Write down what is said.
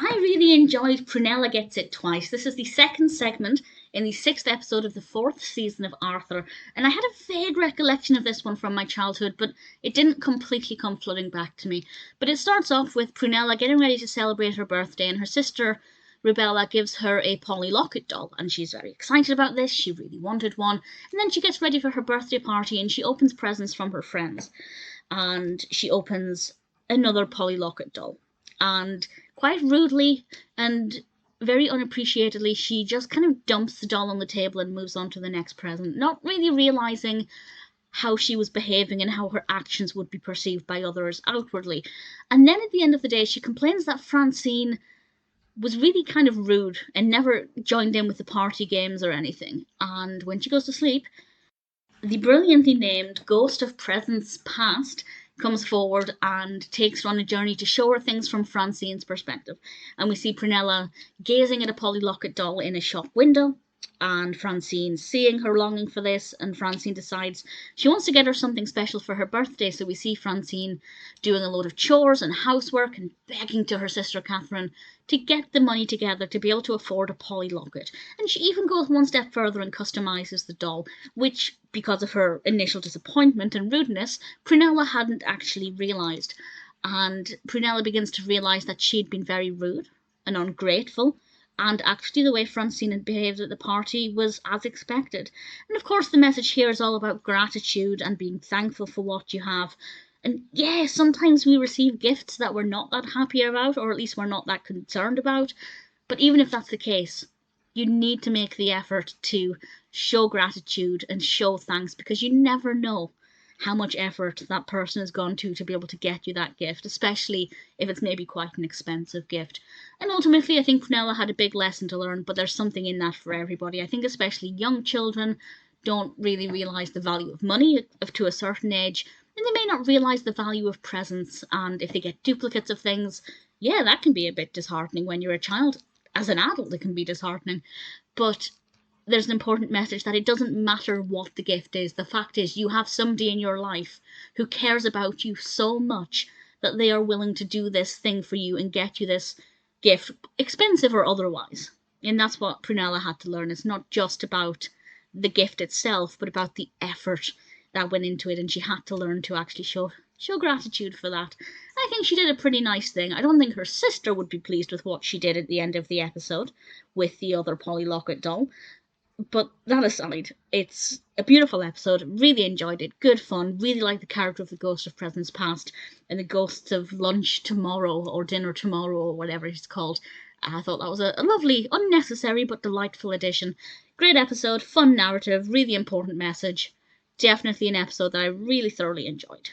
I really enjoyed Prunella Gets It Twice. This is the second segment in the 6th episode of the 4th season of Arthur, and I had a vague recollection of this one from my childhood, but it didn't completely come flooding back to me. But it starts off with Prunella getting ready to celebrate her birthday, and her sister Rubella gives her a Polly Locket doll, and she's very excited about this. She really wanted one. And then she gets ready for her birthday party, and she opens presents from her friends. And she opens another Polly Locket doll. And quite rudely and very unappreciatedly, she just kind of dumps the doll on the table and moves on to the next present, not really realising how she was behaving and how her actions would be perceived by others outwardly. And then at the end of the day, she complains that Francine was really kind of rude and never joined in with the party games or anything. And when she goes to sleep, the brilliantly named Ghost of Presents Past comes forward and takes her on a journey to show her things from Francine's perspective. And we see Prunella gazing at a Polly Locket doll in a shop window, and Francine seeing her longing for this, and Francine decides she wants to get her something special for her birthday. So we see Francine doing a load of chores and housework and begging to her sister Catherine to get the money together to be able to afford a Polly Locket. And she even goes one step further and customises the doll, which, because of her initial disappointment and rudeness, Prunella hadn't actually realised. And Prunella begins to realise that she'd been very rude and ungrateful, and actually the way Francine had behaved at the party was as expected. And of course the message here is all about gratitude and being thankful for what you have. And yeah, sometimes we receive gifts that we're not that happy about, or at least we're not that concerned about. But even if that's the case, you need to make the effort to show gratitude and show thanks, because you never know how much effort that person has gone to be able to get you that gift, especially if it's maybe quite an expensive gift. And ultimately, I think Prunella had a big lesson to learn, but there's something in that for everybody. I think especially young children don't really realise the value of money to a certain age, and they may not realise the value of presents, and if they get duplicates of things, yeah, that can be a bit disheartening when you're a child. As an adult, it can be disheartening, but there's an important message that it doesn't matter what the gift is. The fact is, you have somebody in your life who cares about you so much that they are willing to do this thing for you and get you this gift, expensive or otherwise. And that's what Prunella had to learn. It's not just about the gift itself, but about the effort that went into it, and she had to learn to actually show gratitude for that. I think she did a pretty nice thing. I don't think her sister would be pleased with what she did at the end of the episode with the other Polly Locket doll. But that aside, it's a beautiful episode. Really enjoyed it. Good fun. Really like the character of the Ghost of Presents Past and the Ghosts of Lunch Tomorrow or Dinner Tomorrow or whatever it's called. I thought that was a lovely, unnecessary but delightful addition. Great episode, fun narrative, really important message. Definitely an episode that I really thoroughly enjoyed.